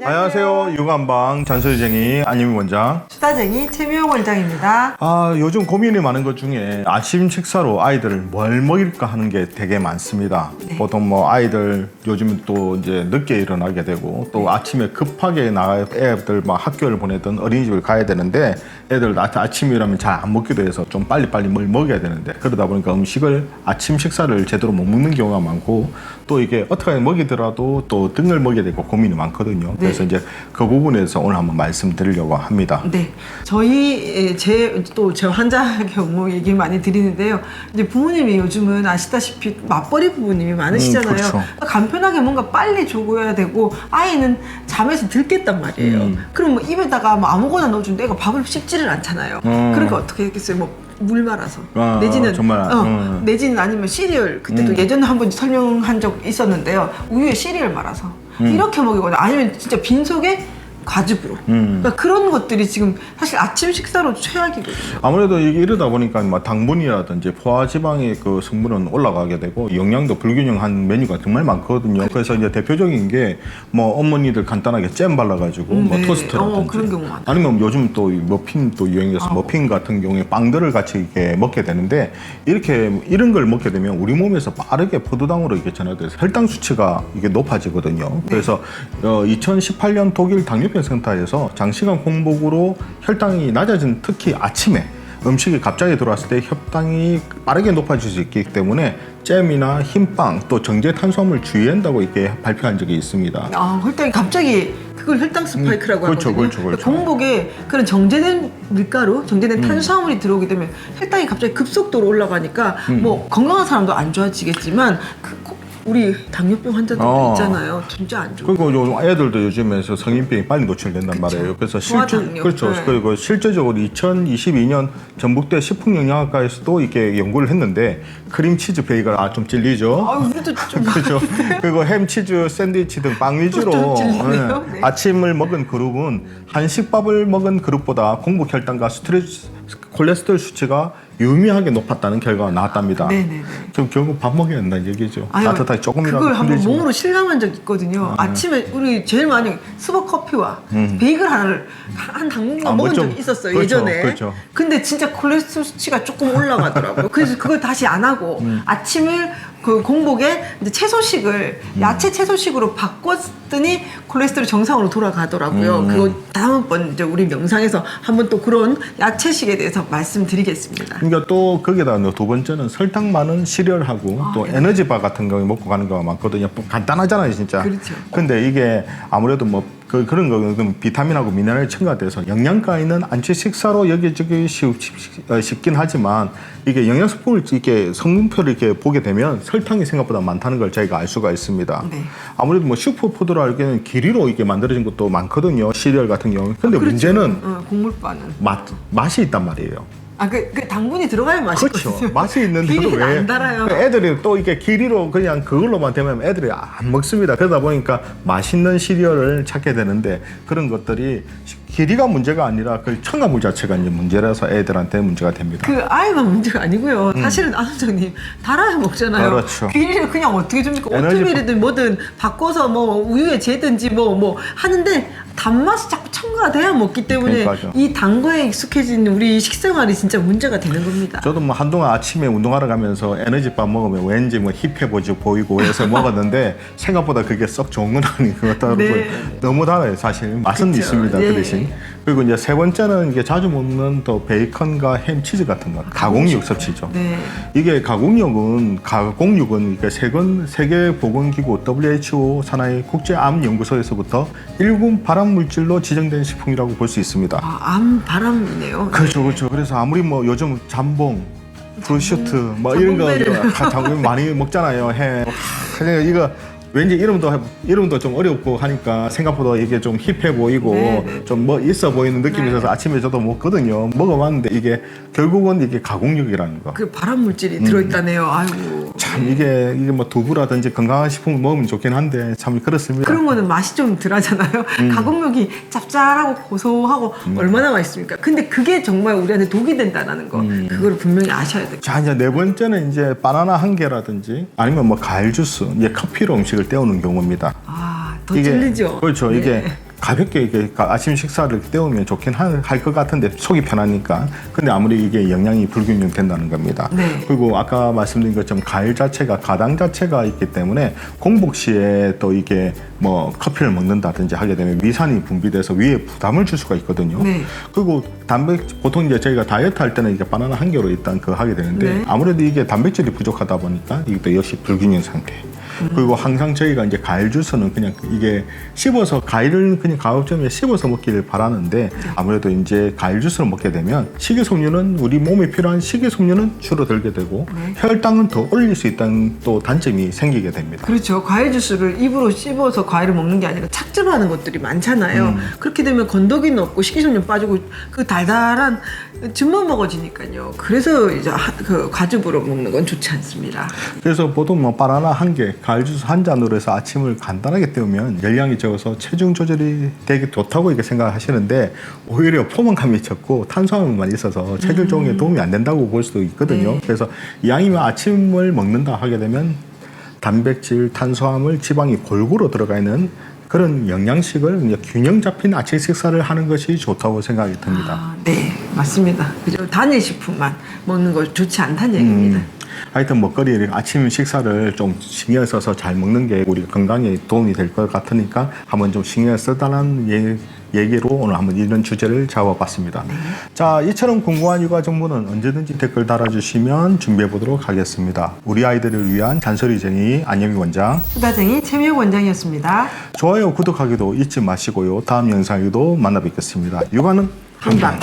안녕하세요. 육안방 잔소리쟁이 안유미 원장. 수다쟁이 최미영 원장입니다. 요즘 고민이 많은 것 중에 아침 식사로 아이들을 뭘 먹일까 하는 게 되게 많습니다. 네. 보통 뭐 아이들 요즘 또 이제 늦게 일어나게 되고 또 아침에 급하게 나가 애들 막 학교를 보내든 어린이집을 가야 되는데 애들 아침이라면 잘 안 먹기도 해서 좀 빨리빨리 뭘 먹여야 되는데 그러다 보니까 음식을 아침 식사를 제대로 못 먹는 경우가 많고 또 이게 어떻게 먹이더라도 또 등을 먹여야 되고 고민이 많거든요. 네. 그래서 이제 그 부분에서 오늘 한번 말씀드리려고 합니다. 네, 저희 제 환자 경우 얘기 많이 드리는데요. 이제 부모님이 요즘은 아시다시피 맞벌이 부모님이 많으시잖아요. 그렇죠. 간편하게 뭔가 빨리 줘야 되고 아이는 잠에서 들겠단 말이에요. 그럼 뭐 입에다가 뭐 아무거나 넣어준데 애가 밥을 씹지를 않잖아요. 그러니까 어떻게 했겠어요? 뭐 물 말아서 내지는 정말. 내지는 아니면 시리얼 그때도 예전에 한번 설명한 적 있었는데요. 우유에 시리얼 말아서 이렇게 먹이거나 아니면 진짜 빈속에 과즙으로. 그러니까 그런 것들이 지금 사실 아침 식사로 최악이거든요. 아무래도 이게 이러다 보니까 뭐 당분이라든지 포화지방의 그 성분은 올라가게 되고 영양도 불균형한 메뉴가 정말 많거든요. 그래서 이제 대표적인 게 뭐 어머니들 간단하게 잼 발라가지고 뭐 네. 토스트라든지 그런 경우 많아요. 아니면 요즘 또 머핀 또 유행해서 머핀 같은 경우에 빵들을 같이 이렇게 먹게 되는데 이런 걸 먹게 되면 우리 몸에서 빠르게 포도당으로 이게 전환돼서 혈당 수치가 이게 높아지거든요. 그래서 2018년 독일 당뇨병 센터에서 장시간 공복으로 혈당이 낮아진 특히 아침에 음식이 갑자기 들어왔을 때 혈당이 빠르게 높아질 수 있기 때문에 잼이나 흰빵 또 정제 탄수화물 주의한다고 이렇게 발표한 적이 있습니다. 혈당이 갑자기 그걸 혈당 스파이크라고 그렇죠, 하거든요. 그렇죠. 공복에 그런 정제된 밀가루, 정제된 탄수화물이 들어오게 되면 혈당이 갑자기 급속도로 올라가니까 뭐 건강한 사람도 안 좋아지겠지만 우리 당뇨병 환자들도 있잖아요. 진짜 안 좋아요. 그리고 요즘 애들도 요즘에서 성인병이 빨리 노출된단 말이에요. 그래서 그렇죠. 네. 그리고 실제적으로 2022년 전북대 식품영양학과에서도 이렇게 연구를 했는데 크림치즈 베이글 좀 찔리죠. 우리도 좀 그렇죠. 그리고 햄, 치즈, 샌드위치 등 빵 위주로 좀 찔리네요. 네. 아침을 먹은 그룹은 한식밥을 먹은 그룹보다 공복 혈당과 콜레스테롤 수치가 유의미하게 높았다는 결과가 나왔답니다. 네네네. 그럼 결국 밥 먹여야 한다는 얘기죠. 따뜻하게 조금이라도 그걸 한번 힘들지만. 몸으로 실감한 적 있거든요. 아침에 우리 제일 많이 스벅 커피와 베이글 하나를 한 당분간 먹은 적이 있었어요. 그렇죠, 예전에. 그렇죠. 근데 진짜 콜레스테롤 수치가 조금 올라가더라고요. 그래서 그걸 다시 안 하고 아침을 그 공복에 이제 채소식을 야채 채소식으로 바꿨더니 콜레스테롤 정상으로 돌아가더라고요. 그거 다음번 이제 우리 명상에서 한번 또 그런 야채식에 대해서 말씀드리겠습니다. 그러니까 또 거기다 두 번째는 설탕 많은 시리얼하고 또 에너지바 같은 거 먹고 가는 경우가 많거든요. 간단하잖아요, 진짜. 그렇죠. 근데 이게 아무래도 뭐 그런 거는 비타민하고 미네랄이 첨가돼서 영양가 있는 안치 식사로 여겨지기 쉽긴 하지만 이게 영양소품을 이렇게 성분표를 이렇게 보게 되면 설탕이 생각보다 많다는 걸 저희가 알 수가 있습니다. 네. 아무래도 뭐 슈퍼푸드로 알기에는 기리로 이게 만들어진 것도 많거든요. 시리얼 같은 경우. 근데 그렇죠. 문제는 곡물바는 맛이 있단 말이에요. 그 당분이 들어가야 맛있거든요. 그렇죠. 맛이 있는데도 비리는 왜 안 달아요. 애들이 또 이게 기리로 그냥 그걸로만 되면 애들이 안 먹습니다. 그러다 보니까 맛있는 시리얼을 찾게 되는데 그런 것들이 길이가 문제가 아니라 그 첨가물 자체가 이제 문제라서 애들한테 문제가 됩니다. 그 아이만 문제가 아니고요. 사실은 안 원장님 달아야 먹잖아요. 그렇죠. 비리를 그냥 어떻게 줍니까? 에너지 오트밀이든 뭐든 바꿔서 뭐 우유에 재든지 뭐 하는데 단맛이 자꾸 첨가가 돼야 먹기 때문에 그러니까요. 이 단 거에 익숙해진 우리 식생활이 진짜 문제가 되는 겁니다. 저도 뭐 한동안 아침에 운동하러 가면서 에너지밥 먹으면 왠지 뭐 힙해 보이고 해서 먹었는데 생각보다 그게 썩 좋은 건 아닌 것 같더라고요. 네. 너무 달아요, 사실. 맛은 그쵸. 있습니다, 네. 그 대신. 그리고 이제 세 번째는 이게 자주 먹는 또 베이컨과 햄, 치즈 같은 거, 가공육 섭취죠. 네. 이게 가공육은 이게 세계보건기구 WHO 산하의 국제암연구소에서부터 1군 발암물질로 지정된 식품이라고 볼 수 있습니다. 암 바람이네요. 그렇죠. 그래서 아무리 뭐 요즘 잠봉, 브루슈트 뭐 이런 거 많이 먹잖아요. 그냥 이거 왠지 이름도 좀 어렵고 하니까 생각보다 이게 좀 힙해 보이고 네. 좀 뭐 있어 보이는 느낌이 있어서 아침에 저도 먹거든요. 먹어봤는데 이게 결국은 이게 가공육이라는 거. 그 발암 물질이 들어있다네요. 아이고. 참 이게 뭐 두부라든지 건강한 식품을 먹으면 좋긴 한데 참 그렇습니다. 그런 거는 맛이 좀 덜하잖아요. 가공육이 짭짤하고 고소하고 얼마나 맛있습니까? 근데 그게 정말 우리한테 독이 된다는 거, 그걸 분명히 아셔야 돼요. 자, 이제 네 번째는 이제 바나나 한 개라든지 아니면 뭐 과일 주스, 이제 커피로 음식을 때우는 경우입니다. 더 찔리죠. 그렇죠. 네. 이게 가볍게 이게 아침 식사를 때우면 좋긴 할 것 같은데 속이 편하니까. 근데 아무리 이게 영양이 불균형 된다는 겁니다. 네. 그리고 아까 말씀드린 것처럼 과일 자체가 가당 자체가 있기 때문에 공복 시에 또 이게 뭐 커피를 먹는다든지 하게 되면 위산이 분비돼서 위에 부담을 줄 수가 있거든요. 네. 그리고 보통 이제 저희가 다이어트 할 때는 이게 바나나 한 개로 일단 그거 하게 되는데 네. 아무래도 이게 단백질이 부족하다 보니까 이것도 역시 불균형 상태. 그리고 항상 저희가 이제 과일 주스는 그냥 이게 씹어서 과일을 그냥 가급적이면 씹어서 먹기를 바라는데 아무래도 이제 과일 주스를 먹게 되면 식이섬유는 우리 몸에 필요한 식이섬유는 줄어들게 되고 혈당은 더 올릴 수 있다는 또 단점이 생기게 됩니다. 그렇죠. 과일 주스를 입으로 씹어서 과일을 먹는 게 아니라 착즙하는 것들이 많잖아요. 그렇게 되면 건더기는 없고 식이섬유 빠지고 그 달달한 즙만 먹어지니까요. 그래서 이제 그 과즙으로 먹는 건 좋지 않습니다. 그래서 보통 뭐 바나나 한 개, 과일 주스 한 잔으로 해서 아침을 간단하게 때우면 열량이 적어서 체중 조절이 되게 좋다고 이렇게 생각하시는데 오히려 포만감이 적고 탄수화물만 있어서 체질 조정에 도움이 안 된다고 볼 수도 있거든요. 네. 그래서 이왕이면 아침을 먹는다 하게 되면 단백질, 탄수화물, 지방이 골고루 들어가 있는 그런 영양식을 이제 균형 잡힌 아침 식사를 하는 것이 좋다고 생각이 듭니다. 아, 네, 맞습니다. 그죠. 단일 식품만 먹는 거 좋지 않다는 얘기입니다. 하여튼 먹거리 아침 식사를 좀 신경 써서 잘 먹는 게 우리 건강에 도움이 될 것 같으니까 한번 좀 신경 써달라는 얘기로 오늘 한번 이런 주제를 잡아봤습니다. 자, 이처럼 궁금한 육아 정보는 언제든지 댓글 달아주시면 준비해 보도록 하겠습니다. 우리 아이들을 위한 잔소리쟁이 안영미 원장, 수다쟁이 최미혁 원장이었습니다. 좋아요, 구독하기도 잊지 마시고요. 다음 영상에도 만나 뵙겠습니다. 육아는 한방.